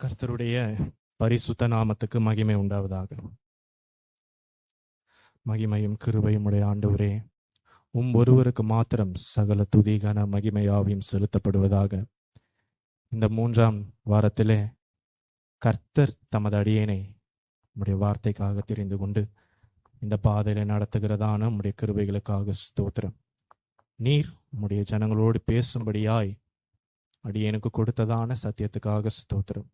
கர்த்தருடைய பரிசுத்த நாமத்துக்கு மகிமை உண்டாவதாக. மகிமையும் கிருபையும் உடைய ஆண்டவரே, ஒருவருக்கு மாத்திரம் சகல துதி கன மகிமையாவையும் செலுத்தப்படுவதாக. இந்த 3ஆம் வாரத்திலே கர்த்தர் தமது அடியேனை உம்முடைய வார்த்தைக்காக தெரிந்து கொண்டு இந்த பாதையில நடத்துகிறதான உம்முடைய கிருபைகளுக்காக ஸ்தோத்திரம். நீர் உம்முடைய ஜனங்களோடு பேசும்படியாய் அடியேனுக்கு கொடுத்ததான சத்தியத்துக்காக ஸ்தோத்திரம்.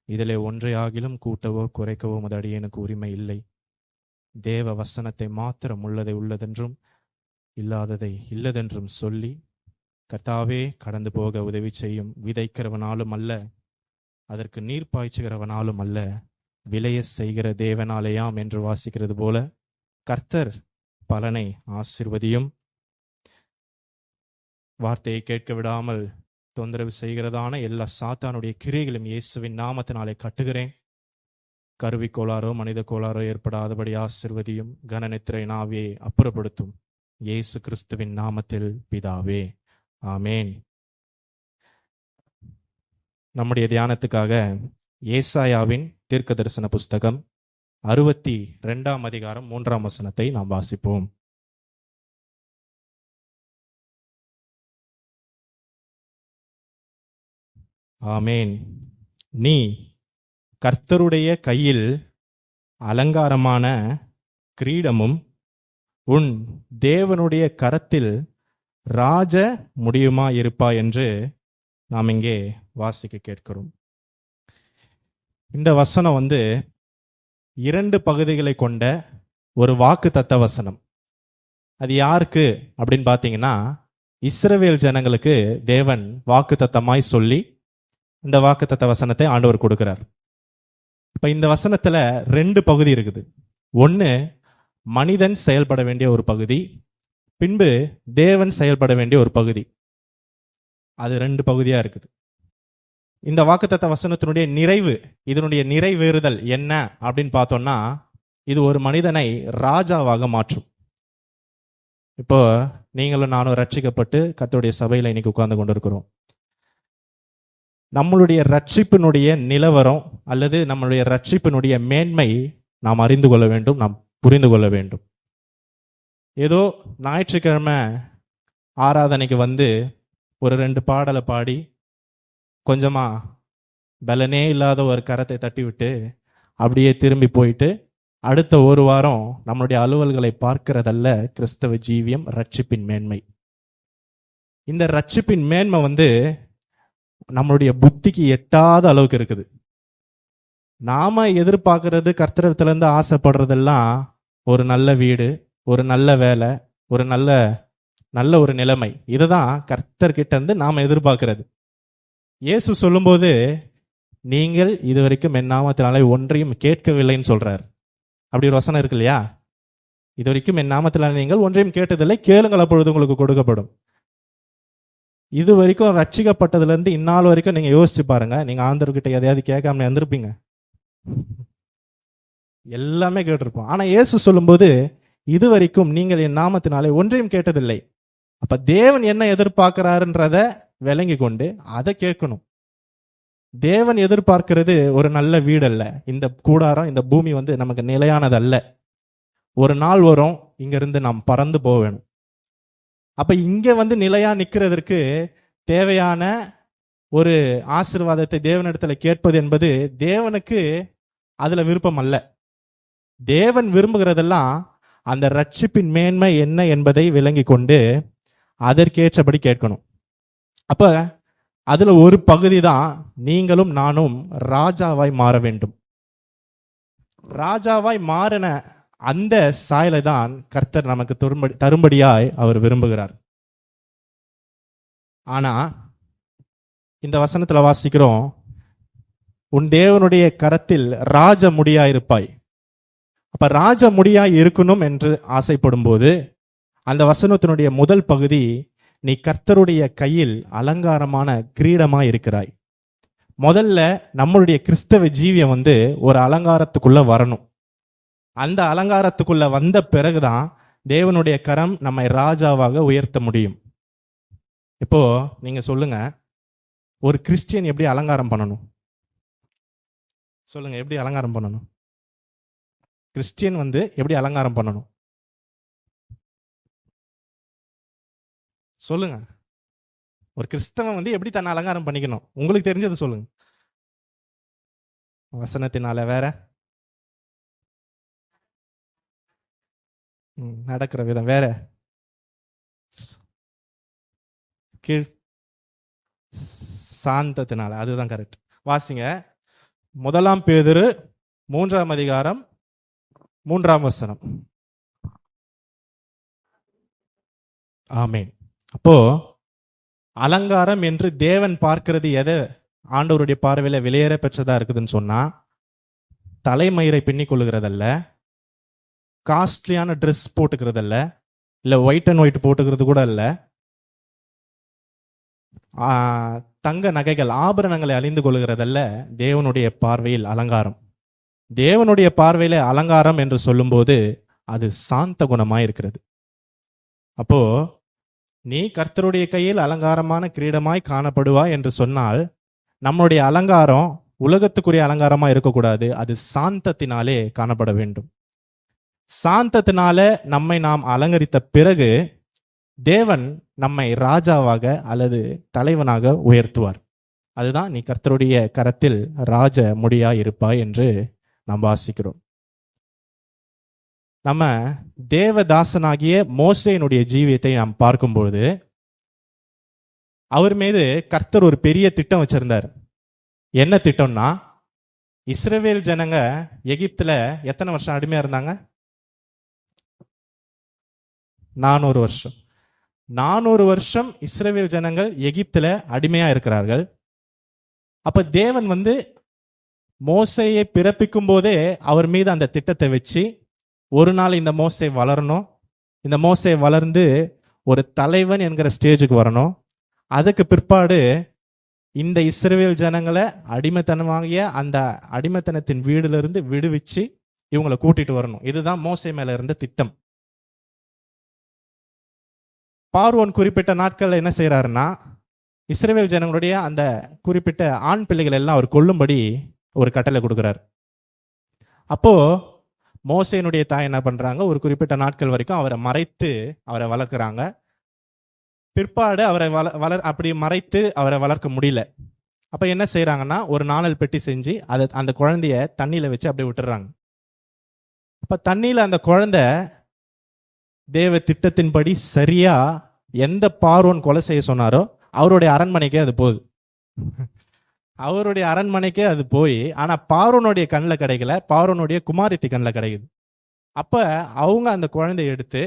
இதிலே ஒன்றை ஆகிலும் கூட்டவோ குறைக்கவோ உமது அடியேனுக்கு உரிமை இல்லை. தேவ வசனத்தை மாத்திரம் உள்ளதை உள்ளதென்றும் இல்லாததை இல்லதென்றும் சொல்லி கர்த்தாவே கடந்து போக உதவி செய்யும். விதைக்கிறவனாலும் அல்ல, அதற்கு நீர் பாய்ச்சுகிறவனாலும் அல்ல, விளைய செய்கிற தேவனாலேயாம் என்று வாசிக்கிறது போல கர்த்தர் பலனை ஆசீர்வதியும். வார்த்தையை கேட்க விடாமல் தொந்தரவு செய்கிறதான எல்லா சாத்தானுடைய கிரியைகளும் இயேசுவின் நாமத்தினாலே கட்டுகிறேன். கருவி கோளாறோ மனித கோளாறோ ஏற்படாதபடி ஆசீர்வதியும். கனநித்திரை நாவியை அப்புறப்படுத்தும். இயேசு கிறிஸ்துவின் நாமத்தில் பிதாவே, ஆமேன். நம்முடைய தியானத்துக்காக ஏசாயாவின் தீர்க்க தரிசன புஸ்தகம் 62ஆம் அதிகாரம் 3ஆம் வசனத்தை நாம் வாசிப்போம். ஆமேன். நீ கர்த்தருடைய கையில் அலங்காரமான கிரீடமும் உன் தேவனுடைய கரத்தில் ராஜ முடியுமா இருப்பாய் என்று நாம் இங்கே வாசிக்க கேட்கிறோம். இந்த வசனம் 2 பகுதிகளை கொண்ட ஒரு வாக்குத்தத்த வசனம். அது யாருக்கு அப்படின்னு பார்த்தீங்கன்னா, இஸ்ரவேல் ஜனங்களுக்கு தேவன் வாக்குத்தத்தமாய் சொல்லி இந்த வாக்குத்தத்த வசனத்தை ஆண்டவர் கொடுக்கிறார். இப்ப இந்த வசனத்துல 2 பகுதி இருக்குது. ஒன்று மனிதன் செயல்பட வேண்டிய ஒரு பகுதி, பின்பு தேவன் செயல்பட வேண்டிய ஒரு பகுதி. அது 2 பகுதியா இருக்குது. இந்த வாக்குத்தத்த வசனத்தினுடைய நிறைவு, இதனுடைய நிறைவேறுதல் என்ன அப்படின்னு பார்த்தோம்னா, இது ஒரு மனிதனை ராஜாவாக மாற்றும். இப்போ நீங்களும் நானும் ரட்சிக்கப்பட்டு கர்த்தருடைய சபையில இன்னைக்கு உட்கார்ந்து கொண்டிருக்கிறோம். நம்மளுடைய ரட்சிப்பினுடைய நிலவரம் அல்லது நம்மளுடைய ரட்சிப்பினுடைய மேன்மை நாம் அறிந்து கொள்ள வேண்டும், நாம் புரிந்து கொள்ள வேண்டும். ஏதோ ஞாயிற்றுக்கிழமை ஆராதனைக்கு ஒரு 2 பாடலை பாடி கொஞ்சமா பலனே இல்லாத ஒரு கரத்தை தட்டி விட்டு அப்படியே திரும்பி போயிட்டு அடுத்த ஒரு வாரம் நம்மளுடைய அலுவல்களை பார்க்கிறதல்ல கிறிஸ்தவ ஜீவியம், ரட்சிப்பின் மேன்மை. இந்த ரட்சிப்பின் மேன்மை நம்மளுடைய புத்திக்கு எட்டாத அளவுக்கு இருக்குது. நாம எதிர்பார்க்கறது, கர்த்தரிடத்திலிருந்து ஆசைப்படுறதெல்லாம் ஒரு நல்ல வீடு, ஒரு நல்ல வேலை, ஒரு நல்ல ஒரு நிலைமை. இதுதான் கர்த்தர்கிட்ட இருந்து நாம எதிர்பார்க்கிறது. இயேசு சொல்லும்போது, நீங்கள் இதுவரைக்கும் என் நாமத்தினாலே ஒன்றையும் கேட்கவில்லைன்னு சொல்றார். அப்படி ஒரு வசனம் இருக்கு இல்லையா? இதுவரைக்கும் என் நாமத்தினாலே நீங்கள் ஒன்றையும் கேட்டதில்லை, கேளுங்கள் அப்பொழுது உங்களுக்கு கொடுக்கப்படும். இது வரைக்கும் ரட்சிக்கப்பட்டதுலேருந்து இந்நாள் வரைக்கும் நீங்கள் யோசிச்சு பாருங்க. நீங்கள் ஆண்டவர்கிட்ட எதையாவது கேட்காம இருந்திருப்பீங்க, எல்லாமே கேட்டிருப்போம். ஆனால் இயேசு சொல்லும்போது, இது வரைக்கும் நீங்கள் என் நாமத்தினாலே ஒன்றையும் கேட்டதில்லை. அப்ப தேவன் என்ன எதிர்பார்க்கிறாருன்றத விளங்கி கொண்டு அதை கேட்கணும். தேவன் எதிர்பார்க்கிறது ஒரு நல்ல வீடு அல்ல. இந்த கூடாரம், இந்த பூமி நமக்கு நிலையானது அல்ல. ஒரு நாள் வரும், இங்கிருந்து நாம் பறந்து போக வேணும். அப்ப இங்க நிலையா நிற்கிறதற்கு தேவையான ஒரு ஆசீர்வாதத்தை தேவனிடத்துல கேட்பது என்பது தேவனுக்கு அதுல விருப்பம் அல்ல. தேவன் விரும்புகிறதெல்லாம் அந்த ரட்சிப்பின் மேன்மை என்ன என்பதை விளங்கி கொண்டு அதற்கேற்றபடி கேட்கணும். அப்ப அதுல ஒரு பகுதி தான் நீங்களும் நானும் ராஜாவாய் மாற வேண்டும். ராஜாவாய் மாறின அந்த சாயலை தான் கர்த்தர் நமக்கு தரும்படியாய் அவர் விரும்புகிறார். ஆனா இந்த வசனத்துல வாசிக்கிறோம், உன் தேவனுடைய கரத்தில் ராஜ முடியாயிருப்பாய். அப்ப ராஜ முடியாய் இருக்கணும் என்று ஆசைப்படும் போது அந்த வசனத்தினுடைய முதல் பகுதி, நீ கர்த்தருடைய கையில் அலங்காரமான கிரீடமாய் இருக்கிறாய். முதல்ல நம்மளுடைய கிறிஸ்தவ ஜீவியம் ஒரு அலங்காரத்துக்குள்ள வரணும். அந்த அலங்காரத்துக்குள்ள வந்த பிறகுதான் தேவனுடைய கரம் நம்மை ராஜாவாக உயர்த்த முடியும். இப்போ நீங்க சொல்லுங்க, ஒரு கிறிஸ்டியன் எப்படி அலங்காரம் பண்ணணும்? சொல்லுங்க, எப்படி அலங்காரம் பண்ணணும்? கிறிஸ்டியன் எப்படி அலங்காரம் பண்ணணும் சொல்லுங்க. ஒரு கிறிஸ்தவன் எப்படி தன்னை அலங்காரம் பண்ணிக்கணும்? உங்களுக்கு தெரிஞ்சது சொல்லுங்க. வசனத்தினால, வேற நடக்கிற விதம், வேற கீழ் சாந்தத்தினால. அதுதான் கரெக்ட். வாசிங்க, 1 பேதுரு 3ஆம் அதிகாரம் 3ஆம் வசனம். ஆமென். அப்போ அலங்காரம் என்று தேவன் பார்க்கிறது எதை ஆண்டவருடைய பார்வையில வெளியேற பெற்றதா இருக்குதுன்னு சொன்னா, தலைமயிரை பின்னி கொள்ளுகிறதல்ல, காஸ்ட்லியான ட்ரெஸ் போட்டுக்கிறதல்ல, இல்ல ஒயிட் அண்ட் ஒயிட் போட்டுக்கிறது கூட இல்ல, தங்க நகைகள் ஆபரணங்களை அணிந்து கொள்கிறதல்ல தேவனுடைய பார்வையில் அலங்காரம். தேவனுடைய பார்வையில அலங்காரம் என்று சொல்லும்போது அது சாந்த குணமாய் இருக்கிறது. அப்போ நீ கர்த்தருடைய கையில் அலங்காரமான கிரீடமாய் காணப்படுவாய் என்று சொன்னால், நம்முடைய அலங்காரம் உலகத்துக்குரிய அலங்காரமா இருக்கக்கூடாது. அது சாந்தத்தினாலே காணப்பட வேண்டும். சாந்தத்தினால நம்மை நாம் அலங்கரித்த பிறகு தேவன் நம்மை ராஜாவாக அல்லது தலைவனாக உயர்த்துவார். அதுதான் நீ கர்த்தருடைய கரத்தில் ராஜ முடியாய் இருப்பாய் என்று நாம் வாசிக்கிறோம். நம்ம தேவதாசனாகிய மோசேயினுடைய ஜீவியத்தை நாம் பார்க்கும்பொழுது, அவர் மீது கர்த்தர் ஒரு பெரிய திட்டம் வச்சிருந்தார். என்ன திட்டம்னா, இஸ்ரவேல் ஜனங்க எகிப்துல எத்தனை வருஷம் அடிமையா இருந்தாங்க? 400 வருஷம். 400 வருஷம் இஸ்ரவேல் ஜனங்கள் எகிப்துல அடிமையா இருக்கிறார்கள். அப்ப தேவன் மோசையை பிறப்பிக்கும் போதே அவர் மீது அந்த திட்டத்தை வச்சு, ஒரு நாள் இந்த மோசை வளரணும், இந்த மோசை வளர்ந்து ஒரு தலைவன் என்கிற ஸ்டேஜுக்கு வரணும். அதுக்கு பிற்பாடு இந்த இஸ்ரவேல் ஜனங்களை அடிமைத்தனமாகிய அந்த அடிமைத்தனத்தின் வீடிலிருந்து விடுவிச்சு இவங்களை கூட்டிட்டு வரணும். இதுதான் மோசை மேல இருந்த திட்டம். பார்வோன் குறிப்பிட்ட நாட்கள்ல என்ன செய்யறாருன்னா, இஸ்ரவேல் ஜனங்களுடைய அந்த குறிப்பிட்ட ஆண் பிள்ளைகள் எல்லாம் அவர் கொல்லும்படி ஒரு கட்டளை கொடுக்கிறார். அப்போ மோசேனுடைய தாய் என்ன பண்றாங்க, ஒரு குறிப்பிட்ட நாட்கள் வரைக்கும் அவரை மறைத்து அவரை வளர்க்குறாங்க. பிற்பாடு அவரை அப்படி மறைத்து அவரை வளர்க்க முடியல. அப்ப என்ன செய்யறாங்கன்னா, ஒரு நாணல் பெட்டி செஞ்சு அதை அந்த குழந்தைய தண்ணியில வச்சு அப்படியே விட்டுறாங்க. அப்ப தண்ணியில அந்த குழந்தை தேவ திட்டத்தின்படி சரியா எந்த பார்வோன் கொலை செய்ய சொன்னாரோ அவருடைய அரண்மனைக்கே அது போகுது. அவருடைய அரண்மனைக்கே அது போய், ஆனா பார்வோனுடைய கண்ணில் கிடைக்கல, பார்வோனுடைய குமாரத்தி கண்ணில் கிடைக்குது. அப்ப அவங்க அந்த குழந்தையை எடுத்து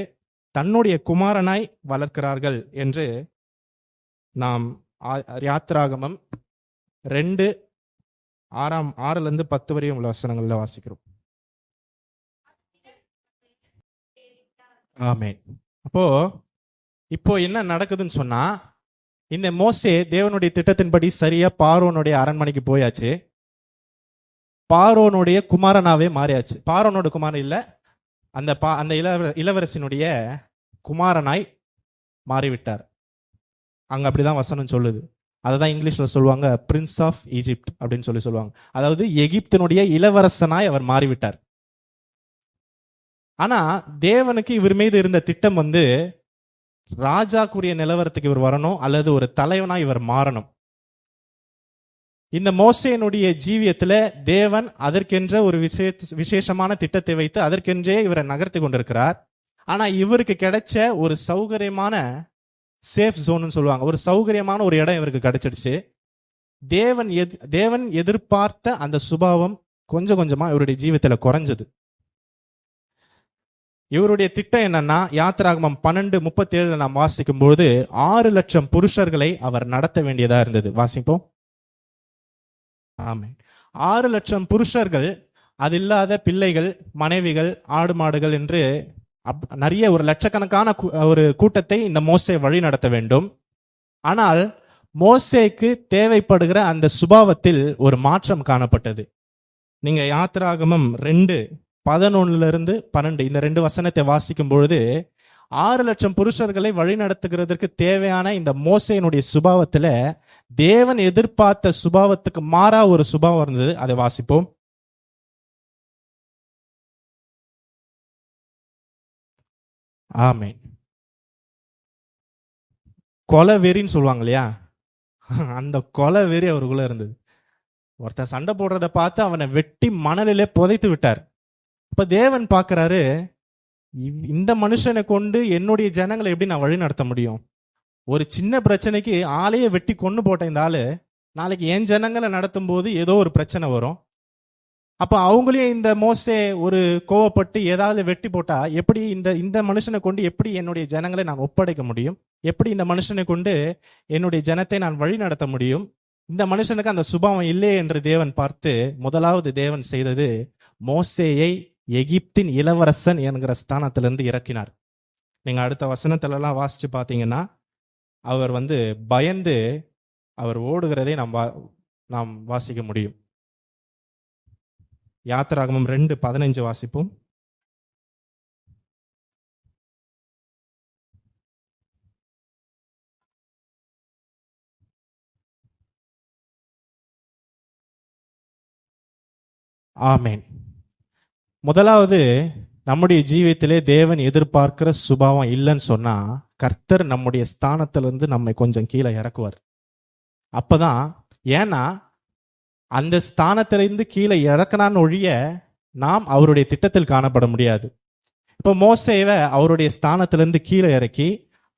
தன்னுடைய குமாரனாய் வளர்க்கிறார்கள் என்று நாம் யாத்திராகமம் 2:6-10 வரையும் உள்ள வசனங்கள்ல வாசிக்கிறோம். ஆமென். இப்போ என்ன நடக்குதுன்னு சொன்னா, இந்த மோசே தேவனுடைய திட்டத்தின்படி சரியா பார்வோனுடைய அரண்மனைக்கு போயாச்சு. பார்வோனுடைய குமாரனாவே மாறியாச்சு. பார்வோனோட குமாரன் இல்ல, அந்த இளவரசினுடைய குமாரனாய் மாறிவிட்டார். அங்க அப்படிதான் வசனம் சொல்லுது. அததான் இங்கிலீஷ்ல சொல்லுவாங்க பிரின்ஸ் ஆஃப் ஈஜிப்ட் அப்படின்னு சொல்லுவாங்க. அதாவது எகிப்தினுடைய இளவரசனாய் அவர் மாறிவிட்டார். ஆனா தேவனுக்கு இவர் மீது இருந்த திட்டம் ராஜாக்குரிய நிலவரத்துக்கு இவர் வரணும், அல்லது ஒரு தலைவனா இவர் மாறணும். இந்த மோசேனுடைய ஜீவியத்துல தேவன் அதற்கென்ற ஒரு விசேஷமான திட்டத்தை வைத்து அதற்கென்றே இவரை நகர்த்தி கொண்டிருக்கிறார். ஆனா இவருக்கு கிடைச்ச ஒரு சௌகரியமான சேஃப் ஜோன் சொல்லுவாங்க, ஒரு சௌகரியமான ஒரு இடம் இவருக்கு கிடைச்சிடுச்சு. தேவன் எதிர்பார்த்த அந்த சுபாவம் கொஞ்சம் கொஞ்சமா இவருடைய ஜீவியத்துல குறைஞ்சது. இவருடைய திட்டம் என்னன்னா, யாத்திராகமம் 12:37 நாம் வாசிக்கும் பொழுது 6 லட்சம் புருஷர்களை அவர் நடத்த வேண்டியதா இருந்தது. வாசிப்போம். ஆமென். 6 லட்சம் புருஷர்கள், அது இல்லாத பிள்ளைகள், மனைவிகள், ஆடு மாடுகள் என்று நிறைய ஒரு லட்சக்கணக்கான ஒரு கூட்டத்தை இந்த மோசே வழி நடத்த வேண்டும். ஆனால் மோசேக்கு தேவைப்படுகிற அந்த சுபாவத்தில் ஒரு மாற்றம் காணப்பட்டது. நீங்க யாத்திராகமம் 2:11-12 இந்த 2 வசனத்தை வாசிக்கும் பொழுது 6 லட்சம் புருஷர்களை வழி நடத்துகிறதற்கு தேவையான இந்த மோசேனுடைய சுபாவத்துல தேவன் எதிர்பார்த்த சுபாவத்துக்கு மாறா ஒரு சுபாவம் இருந்தது. அதை வாசிப்போம். ஆமென். கொலை வெறின்னு சொல்லுவாங்க இல்லையா, அந்த கொலை வெறி அவருக்குள்ள இருந்தது. ஒருத்தன் சண்டை போடுறத பார்த்து அவனை வெட்டி மணலிலே புதைத்து விட்டார். இப்ப தேவன் பார்க்கிறாரு, இந்த மனுஷனை கொண்டு என்னுடைய ஜனங்களை எப்படி நான் வழி நடத்த முடியும்? ஒரு சின்ன பிரச்சனைக்கு ஆளையே வெட்டி கொண்டு போட்ட இந்த ஆளு நாளைக்கு என் ஜனங்களை நடத்தும் போது ஏதோ ஒரு பிரச்சனை வரும். அப்ப அவங்களையும் இந்த மோசே ஒரு கோவப்பட்டு ஏதாவது வெட்டி போட்டா எப்படி இந்த மனுஷனை கொண்டு எப்படி என்னுடைய ஜனங்களை நான் ஒப்படைக்க முடியும்? எப்படி இந்த மனுஷனை கொண்டு என்னுடைய ஜனத்தை நான் வழி நடத்த முடியும்? இந்த மனுஷனுக்கு அந்த சுபாவம் இல்லையே என்று தேவன் பார்த்து முதலாவது தேவன் செய்தது, மோசேயை எகிப்தின் இளவரசன் என்கிற ஸ்தானத்திலிருந்து இறக்கினார். நீங்க அடுத்த வசனத்துல எல்லாம் வாசிச்சு பார்த்தீங்கன்னா அவர் பயந்து அவர் ஓடுகிறதை நாம் வாசிக்க முடியும். யாத்திராகமம் 2:15 வாசிப்போம். ஆமேன். முதலாவது, நம்முடைய ஜீவியத்திலே தேவன் எதிர்பார்க்கிற சுபாவம் இல்லைன்னு சொன்னா கர்த்தர் நம்முடைய ஸ்தானத்திலிருந்து நம்மை கொஞ்சம் கீழே இறக்குவார். அப்பதான், ஏன்னா அந்த ஸ்தானத்திலிருந்து கீழே இறக்கினான்னு ஒழிய நாம் அவருடைய திட்டத்தில் காணப்பட முடியாது. இப்போ மோசேவை அவருடைய ஸ்தானத்திலிருந்து கீழே இறக்கி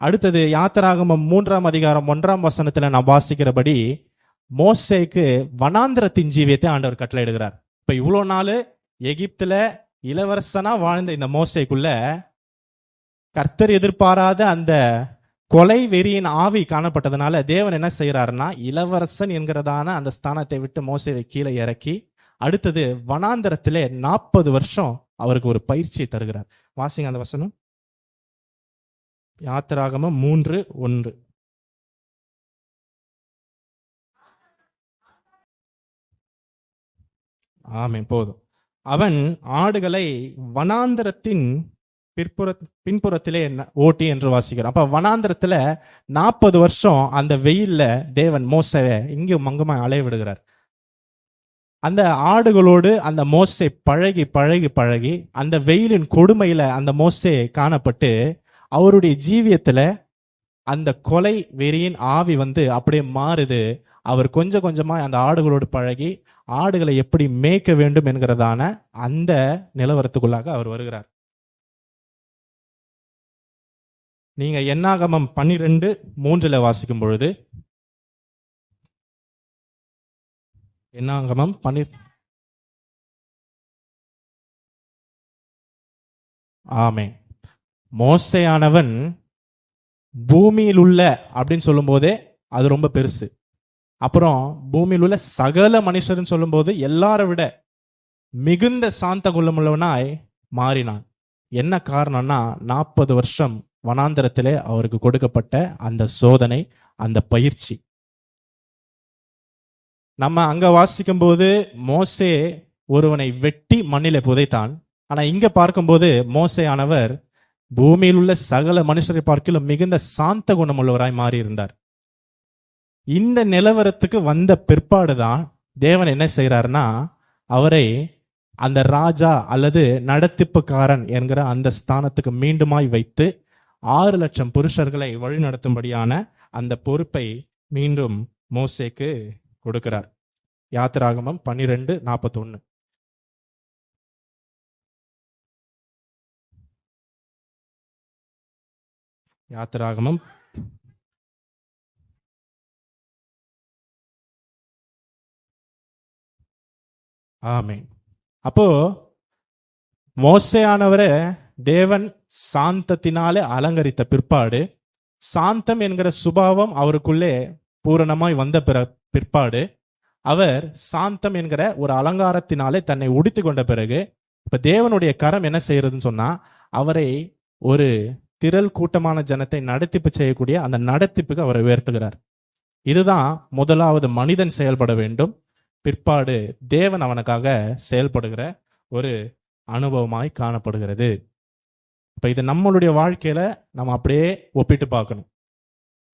அடுத்தது யாத்திராகமம் 3:1 நாம் வாசிக்கிறபடி மோசேக்கு வனாந்திரத்தின் ஜீவியத்தை ஆண்டவர் கட்டளையிடுகிறார். இப்ப இவ்வளோ நாள் எகிப்துல இளவரசனா வாழ்ந்த இந்த மோசேக்குள்ள கர்த்தர் எதிர்பாராத அந்த கொலை வெறியின் ஆவி காணப்பட்டதுனால தேவன் என்ன செய்யறாருன்னா இளவரசன் என்கிறதான அந்த ஸ்தானத்தை விட்டு மோசேவை கீழே இறக்கி அடுத்தது வனாந்தரத்திலே 40 வருஷம் அவருக்கு ஒரு பயிற்சியை தருகிறார். வாசிங்க அந்த வசனம். யாத்திராகமம் 3:1. ஆமே, போதும். அவன் ஆடுகளை வனாந்தரத்தின் பின்புறத்திலே ஓட்டி என்று வாசிக்கிறான். அப்ப வனாந்தரத்துல 40 வருஷம் அந்த வெயில்ல தேவன் மோசேவை இங்கும் அங்குமா அலைய விடுகிறார். அந்த ஆடுகளோடு அந்த மோசே பழகி பழகி பழகி அந்த வெயிலின் கொடுமையில அந்த மோசே காணப்பட்டு அவருடைய ஜீவியத்துல அந்த கொலை வெறியின் ஆவி அப்படியே மாறுது. அவர் கொஞ்சம் கொஞ்சமா அந்த ஆடுகளோடு பழகி ஆடுகளை எப்படி மேய்க்க வேண்டும் என்கிறதான அந்த நிலவரத்துக்குள்ளாக அவர் வருகிறார். நீங்க என்னாகமம் 12:3 வாசிக்கும் பொழுது, என்னாகமம் 12. ஆமென். மோசேயானவன் பூமியில் உள்ள அப்படின்னு சொல்லும் போதே அது ரொம்ப பெருசு. அப்புறம் பூமியில் உள்ள சகல மனுஷர்னு சொல்லும் போது எல்லாரை விட மிகுந்த சாந்த குணமுள்ளவனாய் மாறினான். என்ன காரணம்னா 40 வருஷம் வனாந்தரத்திலே அவருக்கு கொடுக்கப்பட்ட அந்த சோதனை, அந்த பயிற்சி. நம்ம அங்க வாசிக்கும் போது மோசே ஒருவனை வெட்டி மண்ணிலே புதைத்தான். ஆனா இங்க பார்க்கும்போது மோசே ஆனவர் பூமியில் உள்ள சகல மனுஷரை பார்க்கிலும் மிகுந்த சாந்த குணமுள்ளவராய் மாறி இருந்தார். இந்த நிலவரத்துக்கு வந்த பிற்பாடுதான் தேவன் என்ன செய்யறாருன்னா அவரை அந்த ராஜா அல்லது நடத்திப்புக்காரன் என்கிற அந்த ஸ்தானத்துக்கு மீண்டுமாய் வைத்து 6 லட்சம் புருஷர்களை வழிநடத்தும்படியான அந்த பொறுப்பை மீண்டும் மோசேக்கு கொடுக்கிறார். யாத்திராகமம் 12:41. யாத்திராகமம் ஆமென். அப்போ மோசேயானவரை தேவன் சாந்தத்தினாலே அலங்கரித்த பிற்பாடு, சாந்தம் என்கிற சுபாவம் அவருக்குள்ளே பூரணமாய் வந்த பிற்பாடு அவர் சாந்தம் என்கிற ஒரு அலங்காரத்தினாலே தன்னை உடுத்தி கொண்ட பிறகு இப்ப தேவனுடைய கரம் என்ன செய்யறதுன்னு சொன்னா அவரை ஒரு திரள் கூட்டமான ஜனத்தை நடத்திப்பு செய்யக்கூடிய அந்த நடத்திப்புக்கு அவரை உயர்த்துகிறார். இதுதான் முதலாவது மனிதன் செயல்பட வேண்டும், பிற்பாடு தேவன் அவனுக்காக செயல்படுகிற ஒரு அனுபவமாய் காணப்படுகிறது. இப்ப இது நம்மளுடைய வாழ்க்கையில நம்ம அப்படியே ஒப்பிட்டு பார்க்கணும்.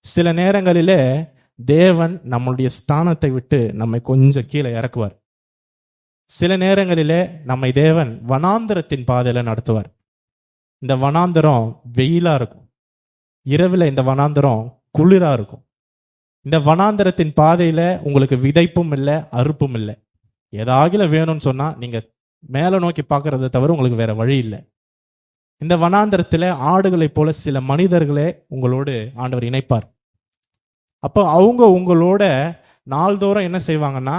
சில நேரங்களிலே தேவன் நம்மளுடைய ஸ்தானத்தை விட்டு நம்மை கொஞ்சம் கீழே இறக்குவார். சில நேரங்களிலே நம்மை தேவன் வனாந்தரத்தின் பாதையில நடத்துவார். இந்த வனாந்தரம் வெயிலா இருக்கும், இரவில் இந்த வனாந்தரம் குளிரா இருக்கும். இந்த வனாந்தரத்தின் பாதையில உங்களுக்கு விதைப்பும் இல்லை, அறுப்பும் இல்லை. ஏதாகில வேணும்னு சொன்னா நீங்க மேலே நோக்கி பார்க்கறத தவிர உங்களுக்கு வேற வழி இல்லை. இந்த வனாந்தரத்தில் ஆடுகளைப் போல சில மனிதர்களே உங்களோடு ஆண்டவர் இணைப்பார். அப்போ அவங்க உங்களோட நாள்தோறும் என்ன செய்வாங்கன்னா,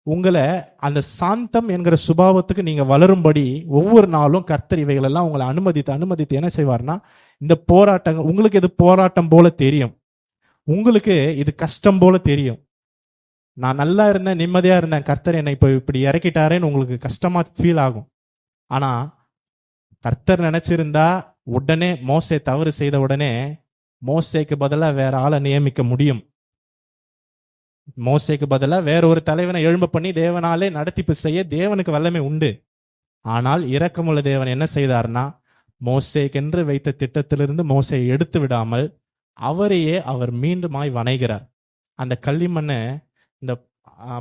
உங்களை அந்த சாந்தம் என்கிற சுபாவத்துக்கு நீங்க வளரும்படி ஒவ்வொரு நாளும் கர்த்தர் இவைகளெல்லாம் உங்களை அனுமதித்து என்ன செய்வார்னா, இந்த போராட்டங்கள் உங்களுக்கு இது போராட்டம் போல தெரியும், உங்களுக்கு இது கஷ்டம் போல தெரியும். நான் நல்லா இருந்தேன், நிம்மதியா இருந்தேன், கர்த்தர் என்னை இப்போ இப்படி இறக்கிட்டாரேன்னு உங்களுக்கு கஷ்டமா ஃபீல் ஆகும். ஆனா கர்த்தர் நினைச்சிருந்தா உடனே மோசே தவறு செய்த உடனே மோசேக்கு பதிலாக வேற ஆளை நியமிக்க முடியும். மோசேக்கு பதிலாக வேற ஒரு தலைவனை எழும்ப பண்ணி தேவனாலே நடத்திப்பு செய்ய தேவனுக்கு வல்லமை உண்டு. ஆனால் இரக்கமுள்ள தேவன் என்ன செய்தார்னா, மோசேக்கென்று வைத்த திட்டத்திலிருந்து மோசையை எடுத்து விடாமல் அவரையே அவர் மீண்டுமாய் வணைகிறார். அந்த களிமண்ணை இந்த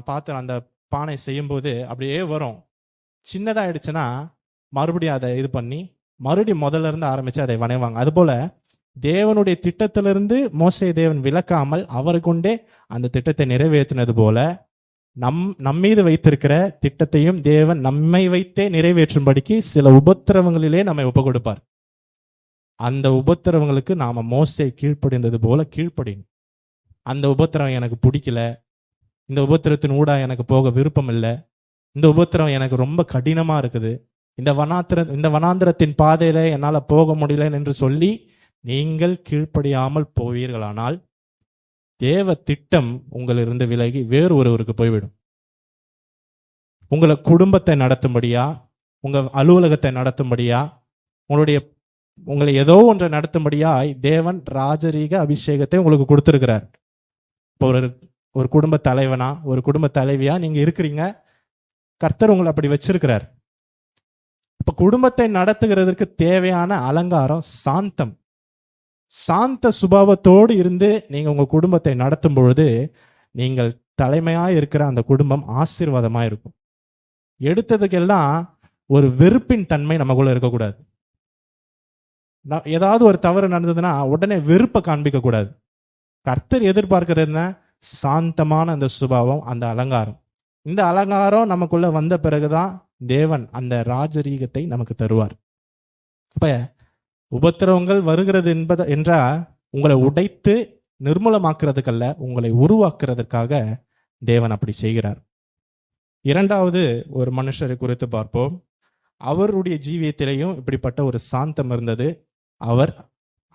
பாத்திரம் அந்த பானை செய்யும்போது அப்படியே வரும், சின்னதாகிடுச்சுன்னா மறுபடியும் அதை இது பண்ணி மறுபடியும் முதல்ல இருந்து ஆரம்பித்து அதை வணைவாங்க. அதுபோல தேவனுடைய திட்டத்திலிருந்து மோசே தேவன் விலக்காமல் அவர் கொண்டே அந்த திட்டத்தை நிறைவேற்றினது போல நம்மீது வைத்திருக்கிற திட்டத்தையும் தேவன் நம்மை வைத்தே நிறைவேற்றும்படிக்கு சில உபத்திரவங்களிலே நம்மை ஒப்பு கொடுப்பார். அந்த உபத்திரவங்களுக்கு நாம மோசே கீழ்ப்படிந்தது போல கீழ்ப்படியும். அந்த உபத்திரவம் எனக்கு பிடிக்கல, இந்த உபத்திரத்தின் ஊடா எனக்கு போக விருப்பம் இல்லை, இந்த உபத்திரம் எனக்கு ரொம்ப கடினமா இருக்குது, இந்த வனாந்திரத்தின் பாதையில என்னால் போக முடியல என்று சொல்லி நீங்கள் கீழ்ப்படியாமல் போவீர்களானால் தேவ திட்டம் உங்களிலிருந்து விலகி வேறு ஒருவருக்கு போய்விடும். உங்களை குடும்பத்தை நடத்தும்படியா, உங்க அலுவலகத்தை நடத்தும்படியா, உங்களை ஏதோ ஒன்றை நடத்தும்படியாய் தேவன் ராஜரீக அபிஷேகத்தை உங்களுக்கு கொடுத்திருக்கிறார். இப்போ ஒரு குடும்ப தலைவனா, ஒரு குடும்ப தலைவியா நீங்க இருக்கிறீங்க, கர்த்தர் உங்களை அப்படி வச்சிருக்கிறார். இப்ப குடும்பத்தை நடத்துகிறதுக்கு தேவையான அலங்காரம் சாந்தம். சாந்த சுபாவத்தோடு இருந்து நீங்க உங்க குடும்பத்தை நடத்தும் பொழுது நீங்கள் தலைமையாக இருக்கிற அந்த குடும்பம் ஆசீர்வாதமாக இருக்கும். எடுத்ததுக்கெல்லாம் ஒரு வெறுப்பின் தன்மை நமக்குள்ள இருக்கக்கூடாது. ஏதாவது ஒரு தவறு நடந்ததுன்னா உடனே வெறுப்பை காண்பிக்க கூடாது. கர்த்தர் எதிர்பார்க்கிறதுனா சாந்தமான அந்த சுபாவம், அந்த அலங்காரம். இந்த அலங்காரம் நமக்குள்ள வந்த பிறகுதான் தேவன் அந்த ராஜரீகத்தை நமக்கு தருவார். அப்ப உபத்திரவங்கள் வருகிறது என்றால் உங்களை உடைத்து நிர்மூலமாக்குறதுக்கல்ல, உங்களை உருவாக்குறதுக்காக தேவன் அப்படி செய்கிறார். இரண்டாவது ஒரு மனுஷரை குறித்து பார்ப்போம். அவருடைய ஜீவியத்திலேயும் இப்படிப்பட்ட ஒரு சாந்தம் இருந்தது.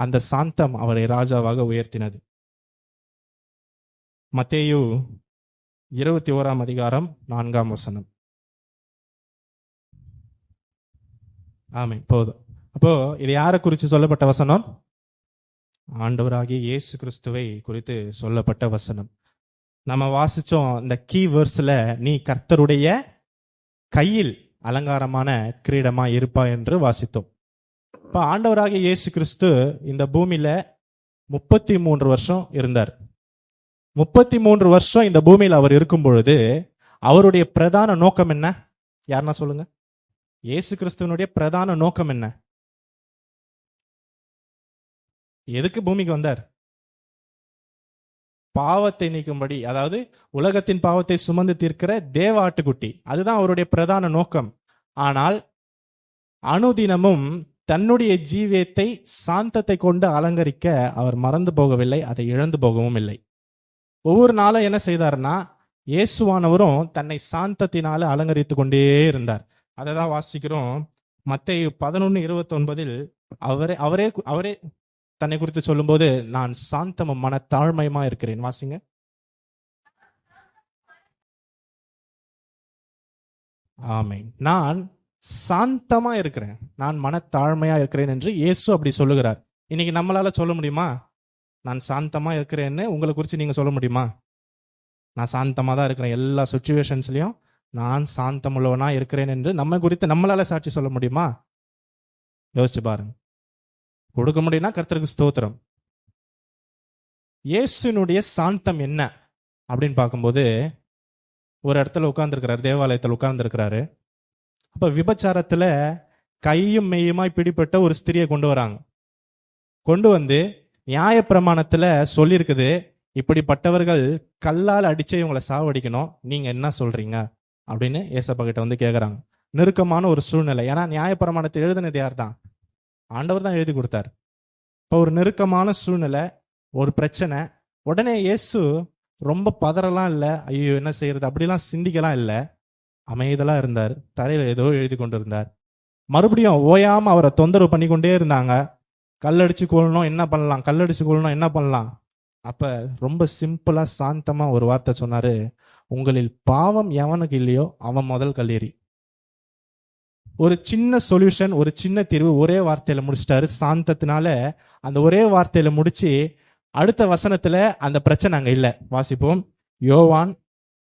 அந்த சாந்தம் அவரை ராஜாவாக உயர்த்தினது. மத்தேயு 21 அதிகாரம் 4 வசனம். ஆமென். போதும். அப்போ இது யாரை குறித்து சொல்லப்பட்ட வசனம்? ஆண்டவராகிய இயேசு கிறிஸ்துவை குறித்து சொல்லப்பட்ட வசனம். நம்ம வாசிச்சோம் இந்த கீ வேர்ஸ்ல, நீ கர்த்தருடைய கையில் அலங்காரமான கிரீடமா இருப்பா என்று வாசித்தோம். இப்போ ஆண்டவராகிய இயேசு கிறிஸ்து இந்த பூமியில 33 வருஷம் இருந்தார். 33 வருஷம் இந்த பூமியில் அவர் இருக்கும் பொழுது அவருடைய பிரதான நோக்கம் என்ன? யாருன்னா சொல்லுங்க. இயேசு கிறிஸ்துவனுடைய பிரதான நோக்கம் என்ன? எதுக்கு பூமிக்கு வந்தார்? பாவத்தை நீக்கும்படி, அதாவது உலகத்தின் பாவத்தை சுமந்து தீர்க்கிற தேவ ஆட்டுக்குட்டி. அதுதான் அவருடைய பிரதான நோக்கம். ஆனால் அனுதினமும் தன்னுடைய ஜீவியத்தை சாந்தத்தை கொண்டு அலங்கரிக்க அவர் மறந்து போகவில்லை, அதை இழந்து போகவும் இல்லை. ஒவ்வொரு நாளும் என்ன செய்தார்னா, இயேசுவானவரும் தன்னை சாந்தத்தினால அலங்கரித்து கொண்டே இருந்தார். அதை தான் வாசிக்கிறோம். மத்தேயு 11:29 அவரே தன்னை குறித்து சொல்லும்போது, நான் சாந்தமும் மனத்தாழ்மையுமா இருக்கிறேன். வாசிங்க. ஆமென். நான் சாந்தமா இருக்கிறேன், நான் மனத்தாழ்மையா இருக்கிறேன் என்று இயேசு அப்படி சொல்லுகிறார். இன்னைக்கு நம்மளால சொல்ல முடியுமா? நான் சாந்தமா இருக்கிறேன்னு உங்களை குறித்து நீங்க சொல்ல முடியுமா? நான் சாந்தமா தான் இருக்கிறேன், எல்லா சுச்சுவேஷன்ஸ்லயும் நான் சாந்தமுள்ளவனா இருக்கிறேன் என்று நம்ம குறித்து நம்மளால சாட்சி சொல்ல முடியுமா? யோசிச்சு பாருங்க. கொடுக்க முடியும்னா கர்த்தருக்கு ஸ்தோத்திரம். இயேசுனுடைய சாந்தம் என்ன அப்படின்னு பார்க்கும்போது, ஒரு இடத்துல உட்கார்ந்துருக்கிறாரு, தேவாலயத்தில் உட்கார்ந்துருக்கிறாரு. அப்போ விபச்சாரத்தில் கையும் மெய்யுமாய் பிடிப்பட்ட ஒரு ஸ்திரியை கொண்டு வராங்க. கொண்டு வந்து நியாயப்பிரமாணத்துல சொல்லியிருக்குது, இப்படிப்பட்டவர்கள் கல்லால் அடிச்சு இவங்களை சாவடிக்கணும், நீங்க என்ன சொல்றீங்க அப்படின்னு ஏசப்பா கிட்ட வந்து கேட்குறாங்க. நெருக்கமான ஒரு சூழ்நிலை. ஏன்னா நியாயப்பிரமாணத்தை எழுதினது யார் தான்? ஆண்டவர் தான் எழுதி கொடுத்தார். இப்போ ஒரு நெருக்கமான சூழ்நிலை, ஒரு பிரச்சனை. உடனே இயேசு ரொம்ப பதறலாம் இல்லை, ஐயோ என்ன செய்யறது அப்படிலாம் சிந்திக்கலாம் இல்லை, அமைதலாக இருந்தார். தரையில் ஏதோ எழுதி கொண்டு இருந்தார். மறுபடியும் ஓயாமல் அவரை தொந்தரவு பண்ணி கொண்டே இருந்தாங்க. கல்லடிச்சு கொள்ளணும் என்ன பண்ணலாம், கல்லடிச்சு கொள்ளணும் என்ன பண்ணலாம். அப்போ ரொம்ப சிம்பிளாக சாந்தமாக ஒரு வார்த்தை சொன்னார், உங்களில் பாவம் எவனுக்கு இல்லையோ அவன் முதல் கல்லெறி. ஒரு சின்ன சொல்யூஷன், ஒரு சின்ன தீர்வு ஒரே வார்த்தையில் முடிச்சிட்டாரு. சாந்தத்தினால அந்த ஒரே வார்த்தையில் முடிச்சு அடுத்த வசனத்தில் அந்த பிரச்சனை அங்கே இல்லை. வாசிப்போம். யோவான்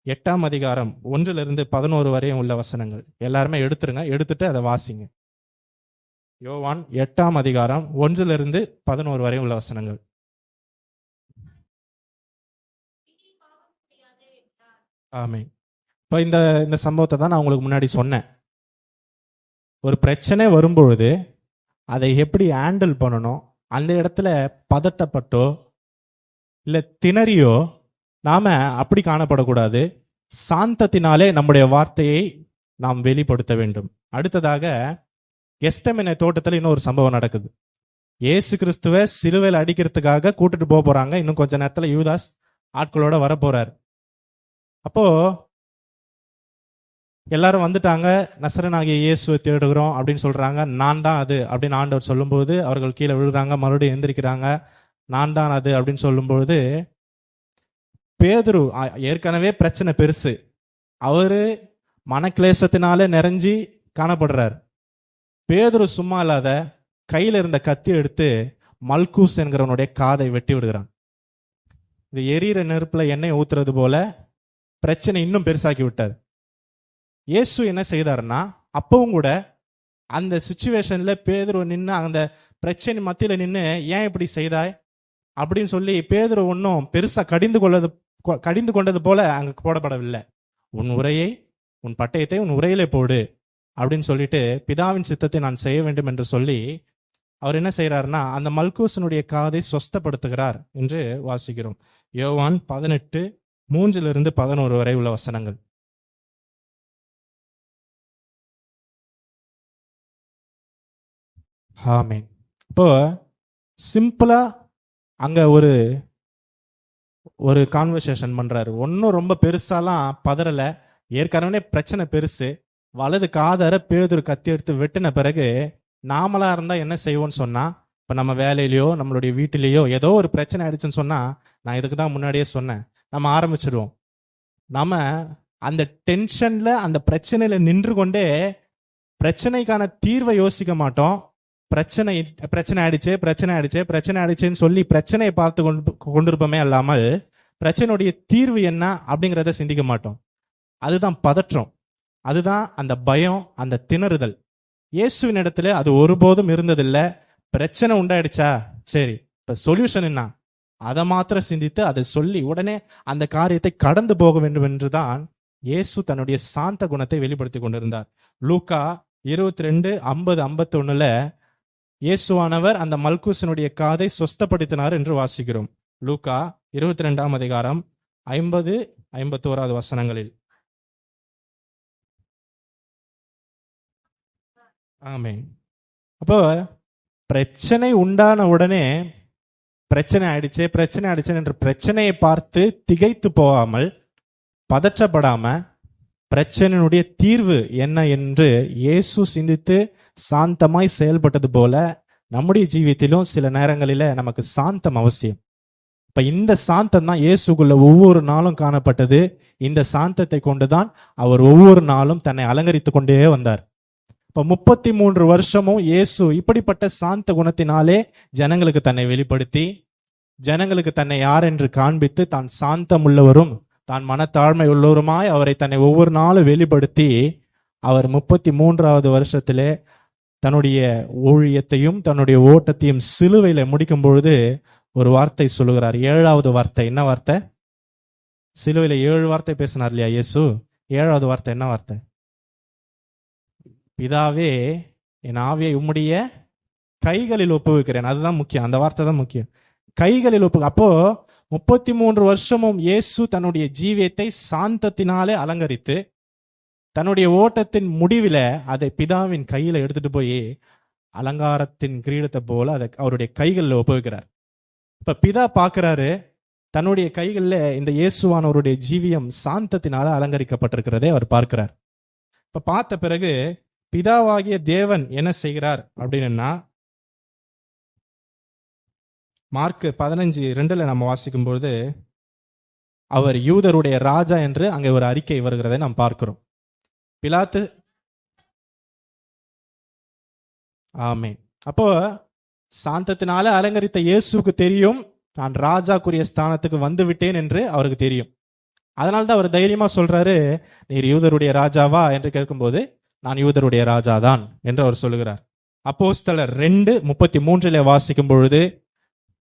8ஆம் அதிகாரம் 1-11 வரையும் உள்ள வசனங்கள் எல்லாருமே எடுத்துருங்க, எடுத்துட்டு அதை வாசிங்க. யோவான் 8ஆம் அதிகாரம் 1-11 வரையும் உள்ள வசனங்கள். ஆமென். இப்போ இந்த சம்பவத்தை தான் நான் உங்களுக்கு முன்னாடி சொன்னேன். ஒரு பிரச்சனை வரும்பொழுது அதை எப்படி ஹேண்டில் பண்ணணும், அந்த இடத்துல பதட்டப்பட்டோ இல்லை திணறியோ நாம் அப்படி காணப்படக்கூடாது. சாந்தத்தினாலே நம்முடைய வார்த்தையை நாம் வெளிப்படுத்த வேண்டும். அடுத்ததாக கெத்செமனே தோட்டத்தில் இன்னொரு சம்பவம் நடக்குது. இயேசு கிறிஸ்துவை சிலுவையில் அடிக்கிறதுக்காக கூட்டிட்டு போறாங்க. இன்னும் கொஞ்ச நேரத்தில் யூதாஸ் ஆட்களோட வரப்போறார். அப்போ எல்லாரும் வந்துட்டாங்க. நசரனாகிய இயேசுவை தேடுகிறோம் அப்படின்னு சொல்றாங்க. நான் தான் அது அப்படின்னு ஆண்டவர் சொல்லும்போது அவர்கள் கீழே விழுகிறாங்க, மறுபடியும் எந்திரிக்கிறாங்க. நான் தான் அது அப்படின்னு சொல்லும்போது பேதுரு ஏற்கனவே பிரச்சனை பெருசு, அவரு மனக்லேசத்தினால நிறைஞ்சி காணப்படுறார். பேதுரு சும்மா இல்லாத கையில் இருந்த கத்தி எடுத்து மல்கூஸ் என்கிறவனுடைய காதை வெட்டி விடுகிறான். இது எரியிற நெருப்புல எண்ணெய் ஊத்துறது போல பிரச்சனை இன்னும் பெருசாக்கி விட்டார். இயேசு என்ன செய்தாருன்னா, அப்பவும் கூட அந்த சுச்சுவேஷன்ல பேதுரு நின்று அந்த பிரச்சனை மத்தியில் நின்று ஏன் இப்படி செய்தாய் அப்படின்னு சொல்லி பேதுரு ஒன்றும் பெருசா கடிந்து கொண்டது போல அங்கே போடப்படவில்லை. உன் உரையை, உன் பட்டயத்தை உன் உரையிலே போடு அப்படின்னு சொல்லிட்டு பிதாவின் சித்தத்தை நான் செய்ய வேண்டும் என்று சொல்லி அவர் என்ன செய்யறாருன்னா அந்த மல்கூசனுடைய காதை சொஸ்தப்படுத்துகிறார் என்று வாசிக்கிறோம். யோவான் 18:3-11 வரை உள்ள வசனங்கள். ஆமென். இப்போ சிம்பிளா அங்க ஒரு கான்வர்சேஷன் பண்றாரு. ஒன்றும் ரொம்ப பெருசாலாம் பதறல. ஏற்கனவே பிரச்சனை பெருசு. வலது காதரை பேதுரு கத்தி எடுத்து வெட்டின பிறகு நாமளா இருந்தா என்ன செய்வோம்னு சொன்னா, இப்போ நம்ம வேலையிலையோ நம்மளுடைய வீட்டிலேயோ ஏதோ ஒரு பிரச்சனை ஆயிடுச்சுன்னு சொன்னா, நான் இதுக்கு தான் முன்னாடியே சொன்னேன், நம்ம ஆரம்பிச்சிடுவோம். நம்ம அந்த டென்ஷன்ல அந்த பிரச்சனையில நின்று கொண்டே பிரச்சனைக்கான தீர்வை யோசிக்க மாட்டோம். பிரச்சனை ஆயிடுச்சேன்னு சொல்லி பிரச்சனையை பார்த்து கொண்டிருப்போமே அல்லாமல் பிரச்சனையுடைய தீர்வு என்ன அப்படிங்கிறத சிந்திக்க மாட்டோம். அதுதான் பதற்றம், அதுதான் அந்த பயம், அந்த திணறுதல். இயேசுவின் இடத்துல அது ஒருபோதும் இருந்ததில்லை. பிரச்சனை உண்டாயிடுச்சா, சரி இப்ப சொல்யூஷன் என்ன, அதை மாத்திரம் சிந்தித்து அதை சொல்லி உடனே அந்த காரியத்தை கடந்து போக வேண்டும் என்றுதான் இயேசு தன்னுடைய சாந்த குணத்தை வெளிப்படுத்தி கொண்டிருந்தார். லூக்கா 22:50-51 இயேசுவானவர் அந்த மல்கூசனுடைய காதை சொஸ்தப்படுத்தினார் என்று வாசிக்கிறோம். லூக்கா 22ஆம் அதிகாரம் 50-51 வசனங்களில். ஆமென். அப்போ பிரச்சனை உண்டான உடனே பிரச்சனை ஆயிடுச்சு என்று பிரச்சனையை பார்த்து திகைத்து போகாமல், பதற்றப்படாம, பிரச்சனையுடைய தீர்வு என்ன என்று இயேசு சிந்தித்து சாந்தமாய் செயல்பட்டது போல நம்முடைய ஜீவியத்திலும் சில நேரங்களில நமக்கு சாந்தம் அவசியம். இப்ப இந்த சாந்தம் தான் இயேசுக்குள்ள ஒவ்வொரு நாளும் காணப்பட்டது. இந்த சாந்தத்தை கொண்டுதான் அவர் ஒவ்வொரு நாளும் தன்னை அலங்கரித்து கொண்டே வந்தார். இப்ப 33 வருஷமும் இயேசு இப்படிப்பட்ட சாந்த குணத்தினாலே ஜனங்களுக்கு தன்னை வெளிப்படுத்தி, ஜனங்களுக்கு தன்னை யார் என்று காண்பித்து, தான் சாந்தம் உள்ளவரும் தான் மனத்தாழ்மை உள்ளவருமாய் அவரை தன்னை ஒவ்வொரு நாளும் வெளிப்படுத்தி, அவர் 33வது வருஷத்திலே தன்னுடைய ஊழியத்தையும் தன்னுடைய ஓட்டத்தையும் சிலுவையில முடிக்கும் பொழுது ஒரு வார்த்தை சொல்லுகிறார். 7வது வார்த்தை என்ன வார்த்தை? சிலுவையில 7 வார்த்தை பேசினார் இல்லையா இயேசு? 7வது வார்த்தை என்ன வார்த்தை? பிதாவே என் ஆவியை உம்முடைய கைகளில் ஒப்புவிக்கிறேன். அதுதான் முக்கியம், அந்த வார்த்தை தான் முக்கியம். கைகளில் அப்போ 33 வருஷமும் இயேசு தன்னுடைய ஜீவியத்தை சாந்தத்தினாலே அலங்கரித்து தன்னுடைய ஓட்டத்தின் முடிவில் அதை பிதாவின் கையில் எடுத்துட்டு போய் அலங்காரத்தின் கிரீடத்தை போல அதை அவருடைய கைகளில் ஒப்புவிக்கிறார். இப்ப பிதா பார்க்கிறாரு, தன்னுடைய கைகளில் இந்த இயேசுவானவருடைய ஜீவியம் சாந்தத்தினால அலங்கரிக்கப்பட்டிருக்கிறதே அவர் பார்க்கிறார். இப்ப பார்த்த பிறகு பிதாவாகிய தேவன் என்ன செய்கிறார் அப்படின்னா, மார்க் 15:2 நம்ம வாசிக்கும் பொழுது அவர் யூதருடைய ராஜா என்று அங்கே ஒரு அறிக்கை வருகிறதை நாம் பார்க்கிறோம். பிலாத்து ஆமென். அப்போ சாந்தத்தினால அலங்கரித்த இயேசுக்கு தெரியும், நான் ராஜாக்குரிய ஸ்தானத்துக்கு வந்து விட்டேன் என்று அவருக்கு தெரியும். அதனால்தான் அவர் தைரியமா சொல்றாரு, நீர் யூதருடைய ராஜாவா என்று கேட்கும்போது நான் யூதருடைய ராஜாதான் என்று அவர் சொல்லுகிறார். அப்போஸ்தலர் 2:33 வாசிக்கும் பொழுது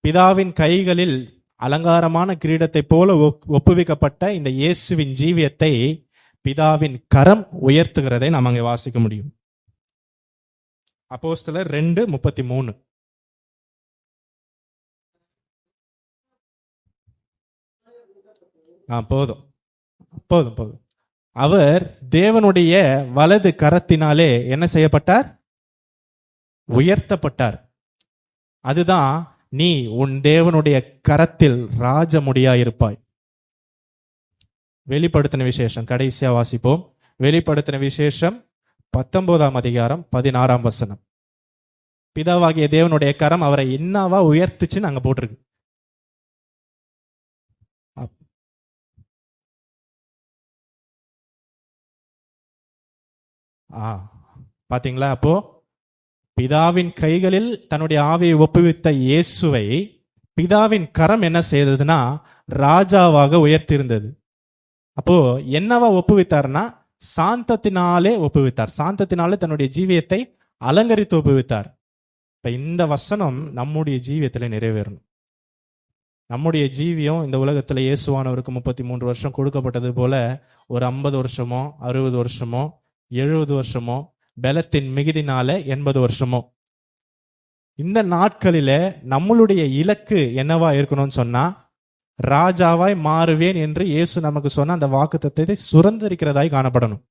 பிதாவின் கைகளில் அலங்காரமான கிரீடத்தை போல ஒப்புவிக்கப்பட்ட இந்த இயேசுவின் ஜீவியத்தை பிதாவின் கரம் உயர்த்துகிறதை நாம் அங்கே வாசிக்க முடியும். அப்போஸ்தலர் 2:33. போதும் போதும் போதும். அவர் தேவனுடைய வலது கரத்தினாலே என்ன செய்யப்பட்டார்? உயர்த்தப்பட்டார். அதுதான் நீ உன் தேவனுடைய கரத்தில் ராஜமுடியாயிருப்பாய். வெளிப்படுத்தின விசேஷம் கடைசியா வாசிப்போம். வெளிப்படுத்தின விசேஷம் 19ஆம் அதிகாரம் 16ஆம் வசனம். பிதாவாகிய தேவனுடைய கரம் அவரை என்னவா உயர்த்துச்சுன்னு அங்க போட்டிருக்கு. பாத்தீங்களா? அப்போ பிதாவின் கைகளில் தன்னுடைய ஆவியை ஒப்புவித்த இயேசுவை பிதாவின் கரம் என்ன செய்ததுன்னா ராஜாவாக உயர்த்தியிருந்தது. அப்போ என்னவா ஒப்புவித்தார்னா சாந்தத்தினாலே ஒப்புவித்தார். சாந்தத்தினாலே தன்னுடைய ஜீவியத்தை அலங்கரித்து ஒப்புவித்தார். இப்ப இந்த வசனம் நம்முடைய ஜீவியத்தில் நிறைவேறணும். நம்முடைய ஜீவியம் இந்த உலகத்துல இயேசுவானவருக்கு 33 வருஷம் கொடுக்கப்பட்டது போல ஒரு 50 வருஷமோ 60 வருஷமோ 70 வருஷமோ பலத்தின் மிகுதினால 80 வருஷமோ, இந்த நாட்களில நம்மளுடைய இலக்கு என்னவா இருக்கணும்னு சொன்னா ராஜாவாய் மாறுவேன் என்று இயேசு நமக்கு சொன்ன அந்த வாக்குத்தத்தத்தை சுதந்திரிக்கிறதாய் காணப்படணும்.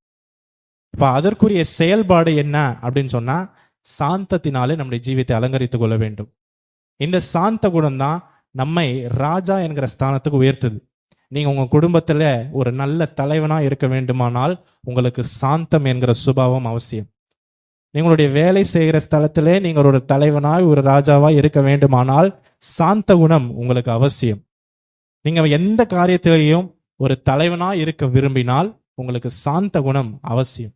இப்ப அதற்குரிய செயல்பாடு என்ன அப்படின்னு சொன்னா சாந்தத்தினாலே நம்முடைய ஜீவியத்தை அலங்கரித்துக் கொள்ள வேண்டும். இந்த சாந்த குணம் தான் நம்மை ராஜா என்கிற ஸ்தானத்துக்கு உயர்த்துது. நீங்க உங்க குடும்பத்துல ஒரு நல்ல தலைவனா இருக்க வேண்டுமானால் உங்களுக்கு சாந்தம் என்கிற சுபாவம் அவசியம். நீங்களுடைய வேலை செய்கிற ஸ்தலத்திலே நீங்கள் ஒரு தலைவனாய் ஒரு ராஜாவாய் இருக்க வேண்டுமானால் சாந்த குணம் உங்களுக்கு அவசியம். நீங்க எந்த காரியத்திலையும் ஒரு தலைவனாய் இருக்க விரும்பினால் உங்களுக்கு சாந்த குணம் அவசியம்.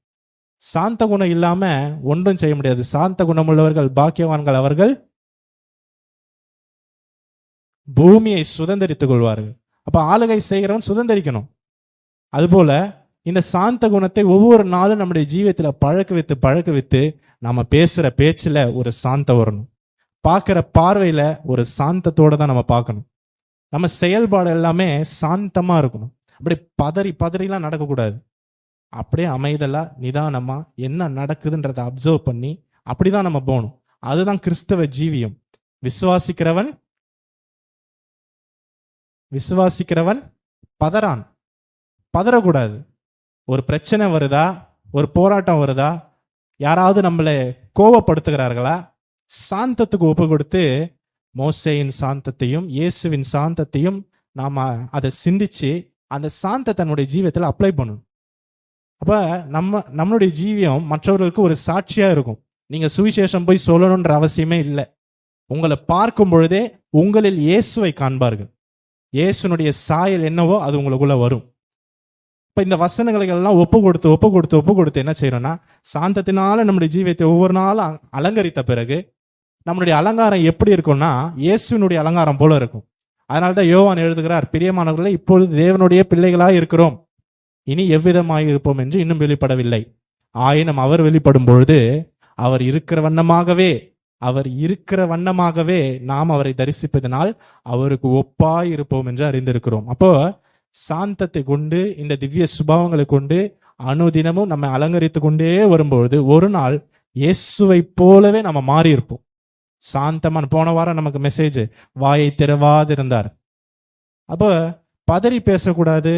சாந்த குணம் இல்லாம ஒன்றும் செய்ய முடியாது. சாந்த குணம் உள்ளவர்கள் பாக்கியவான்கள், அவர்கள் பூமியை சுதந்திரித்துக் கொள்வார்கள். அப்ப ஆளுகை செய்கிறவன் சுதந்திரிக்கணும். அதுபோல இந்த சாந்த குணத்தை ஒவ்வொரு நாளும் நம்முடைய ஜீவியத்துல பழக்க வைத்து நம்ம பேசுற பேச்சுல ஒரு சாந்தம் வரணும். பார்க்கிற பார்வையில ஒரு சாந்தத்தோட தான் நம்ம பார்க்கணும். நம்ம செயல்பாடு எல்லாமே சாந்தமா இருக்கணும். அப்படி பதறிலாம் நடக்கக்கூடாது. அப்படியே அமைதலா நிதானமா என்ன நடக்குதுன்றதை அப்சர்வ் பண்ணி அப்படிதான் நம்ம போகணும். அதுதான் கிறிஸ்தவ ஜீவியம். விசுவாசிக்கிறவன் பதறக்கூடாது. ஒரு பிரச்சனை வருதா, ஒரு போராட்டம் வருதா, யாராவது நம்மளை கோபப்படுத்துகிறார்களா, சாந்தத்துக்கு ஒப்பு கொடுத்து மோசேயின் சாந்தத்தையும் இயேசுவின் சாந்தத்தையும் நாம அதை சிந்திச்சு அந்த சாந்தத்தை நம்முடைய ஜீவியத்தில் அப்ளை பண்ணணும். அப்ப நம்மளுடைய ஜீவியம் மற்றவர்களுக்கு ஒரு சாட்சியா இருக்கும். நீங்க சுவிசேஷம் போய் சொல்லணும்ன்ற அவசியமே இல்லை. உங்களை பார்க்கும் பொழுதே உங்களில் இயேசுவை காண்பார்கள். இயேசுனுடைய சாயல் என்னவோ அது உங்களுக்குள்ள வரும். இப்ப இந்த வசனங்களை எல்லாம் ஒப்பு கொடுத்து என்ன செய்யணும்னா சாந்தத்தினால நம்முடைய ஜீவியத்தை ஒவ்வொரு நாளும் அலங்கரித்த பிறகு நம்மளுடைய அலங்காரம் எப்படி இருக்கும்னா இயேசுனுடைய அலங்காரம் போல இருக்கும். அதனால்தான் யோவான் எழுதுகிறார், பிரியமானவர்களே, இப்பொழுது தேவனுடைய பிள்ளைகளாய் இருக்கிறோம், இனி எவ்விதமாய் இருப்போம் என்று இன்னும் வெளிப்படவில்லை. ஆயினும் அவர் வெளிப்படும் பொழுது அவர் இருக்கிற வண்ணமாகவே நாம் அவரை தரிசிப்பதனால் அவருக்கு ஒப்பாய் இருப்போம் என்று அறிந்திருக்கிறோம். அப்போ சாந்தத்தை கொண்டு இந்த திவ்ய சுபாவங்களை கொண்டு அனுதினமும் நம்ம அலங்கரித்து கொண்டே வரும்பொழுது ஒரு நாள் இயேசுவை போலவே நம்ம மாறி இருப்போம். சாந்தமான, போன வாரம் நமக்கு மெசேஜ், வாயை திறவாது இருந்தார். அப்போ பதறி பேசக்கூடாது,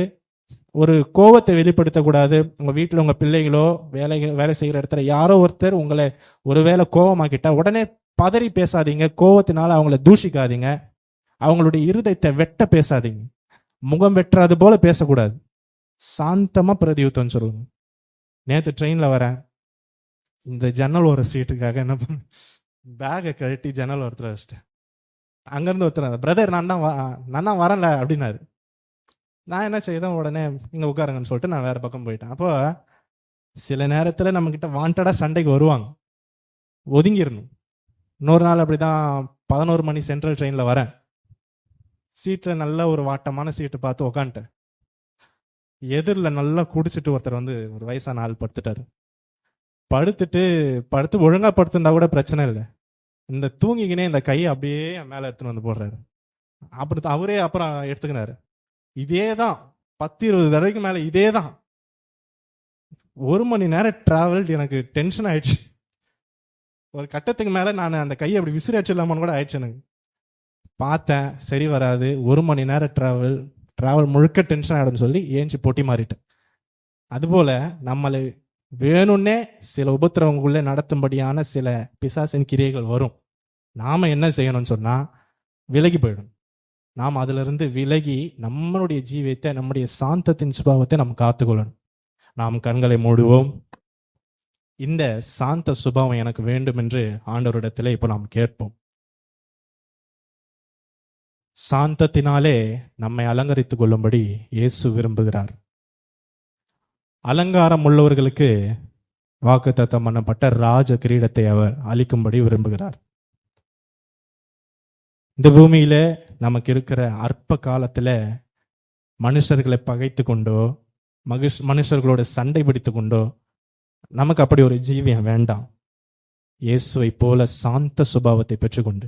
ஒரு கோபத்தை வெளிப்படுத்தக்கூடாது. உங்க வீட்டில் உங்க பிள்ளைகளோ வேலை செய்கிற இடத்துல யாரோ ஒருத்தர் உங்களை ஒருவேளை கோபமாக்கிட்டா உடனே பதறி பேசாதீங்க. கோபத்தினால அவங்கள தூஷிக்காதீங்க. அவங்களுடைய இருதயத்தை வெட்ட பேசாதீங்க. முகம் வெட்டுறது போல பேசக்கூடாது. சாந்தமா பிரதியுத்தம் சொல்லுங்க. நேற்று ட்ரெயின்ல வரேன், இந்த ஜன்னல் ஒரு சீட்டுக்காக என்ன பண்ண, பேகை கழட்டி ஜன்னல் ஒருத்தர் வச்சிட்டேன். அங்கேருந்து ஒருத்தர், பிரதர் நான் தான் வரல அப்படின்னாரு. நான் என்ன செய்தேன், உடனே இங்கே உட்காருங்கன்னு சொல்லிட்டு நான் வேற பக்கம் போயிட்டேன். அப்போ சில நேரத்தில் நம்மக்கிட்ட வாண்டடாக சண்டைக்கு வருவாங்க, ஒதுங்கிடணும். இன்னொரு நாள் அப்படி தான் 11 மணி சென்ட்ரல் ட்ரெயினில் வரேன். சீட்டில் நல்ல ஒரு வாட்டமான சீட்டு பார்த்து உக்காந்துட்டேன். எதிரில் நல்லா குடிச்சிட்டு ஒருத்தர் வந்து, ஒரு வயசான ஆள் படுத்துட்டாரு. படுத்து ஒழுங்காக படுத்திருந்தா கூட பிரச்சனை இல்லை. இந்த தூங்கிக்கினே இந்த கையை அப்படியே என் மேலே எடுத்துன்னு வந்து போடுறாரு. அப்புறம் அவரே அப்புறம் எடுத்துக்கினாரு. இதே தான் 10-20 தடவைக்கு மேலே இதே தான். 1 மணி நேரம் டிராவல். எனக்கு டென்ஷன் ஆயிடுச்சு. ஒரு கட்டத்துக்கு மேலே நான் அந்த கையை அப்படி விசிறி அடிச்சிடலாமான்னு கூட ஆயிடுச்சு எனக்கு. பார்த்தேன் சரி வராது, 1 மணி நேரம் டிராவல் முழுக்க டென்ஷன் ஆகிடும்னு சொல்லி ஏஞ்சி பொட்டி மாறிட்டேன். அதுபோல் நம்மளை வேணும்னே சில உபத்திரவங்களுக்குள்ளே நடத்தும்படியான சில பிசாசின் கிரியைகள் வரும். நாம் என்ன செய்யணும்னு சொன்னால் விலகி போயிடும். நாம் அதிலிருந்து விலகி நம்மளுடைய ஜீவியத்தை, நம்முடைய சாந்தத்தின் சுபாவத்தை நாம் காத்துக்கொள்ளணும். நாம் கண்களை மூடுவோம். இந்த சாந்த சுபாவம் எனக்கு வேண்டும் என்று ஆண்டவரிடத்தில் இப்போ நாம் கேட்போம். சாந்தத்தினாலே நம்மை அலங்கரித்துக் கொள்ளும்படி இயேசு விரும்புகிறார். அலங்காரம் உள்ளவர்களுக்கு வாக்குத்தத்தம் பண்ணப்பட்ட ராஜ கிரீடத்தை அவர் அளிக்கும்படி விரும்புகிறார். இந்த பூமியில நமக்கு இருக்கிற அற்ப காலத்துல மனுஷர்களை பகைத்து கொண்டோ மனுஷர்களோட சண்டை பிடித்து கொண்டோ நமக்கு அப்படி ஒரு ஜீவியம் வேண்டாம். இயேசுவை போல சாந்த சுபாவத்தை பெற்றுக்கொண்டு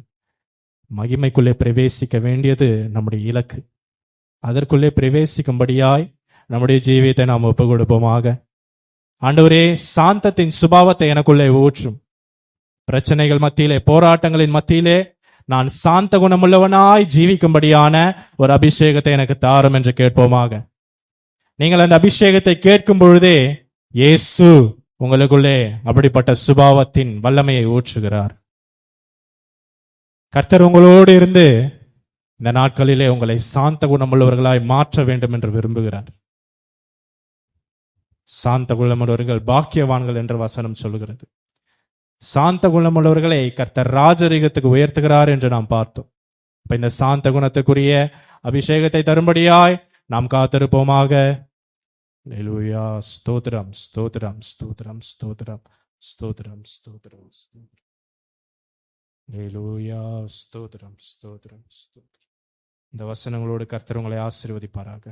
மகிமைக்குள்ளே பிரவேசிக்க வேண்டியது நம்முடைய இலக்கு. அதற்குள்ளே பிரவேசிக்கும்படியாய் நம்முடைய ஜீவியத்தை நாம் ஒப்பு கொடுப்போமாக. ஆண்டவரே, சாந்தத்தின் சுபாவத்தை எனக்குள்ளே ஊற்றும். பிரச்சனைகள் மத்தியிலே, போராட்டங்களின் மத்தியிலே நான் சாந்த குணமுள்ளவனாய் ஜீவிக்கும்படியான ஒரு அபிஷேகத்தை எனக்கு தாரும் என்று கேட்போமாக. நீங்கள் அந்த அபிஷேகத்தை கேட்கும் பொழுதே இயேசு உங்களுக்குள்ளே அப்படிப்பட்ட சுபாவத்தின் வல்லமையை ஊற்றுகிறார். கர்த்தர் உங்களோடு இருந்து இந்த நாட்களிலே உங்களை சாந்த குணமுள்ளவர்களாய் மாற்ற வேண்டும் என்று விரும்புகிறார். சாந்த குணமுள்ளவர்கள் பாக்கியவான்கள் என்று வசனம் சொல்லுகிறது. சாந்த குணமுள்ளவர்களை கர்த்தர் ராஜரீகத்துக்கு உயர்த்துகிறார் என்று நாம் பார்த்தோம். இப்ப இந்த சாந்த குணத்துக்குரிய அபிஷேகத்தை தரும்படியாய் நாம் காத்திருப்போமாக. அல்லேலூயா. ஸ்தோத்திரம், ஸ்தோத்திரம், ஸ்தோத்திரம், ஸ்தோத்திரம், ஸ்தோத்திரம், ஸ்தோத்திரம், ஸ்தோத்திரம். அல்லேலூயா. ஸ்தோத்திரம், ஸ்தோத்திரம், ஸ்தோத்திரம். இந்த வசனங்களோடு கர்த்தர் உங்களை ஆசீர்வதிப்பாராக.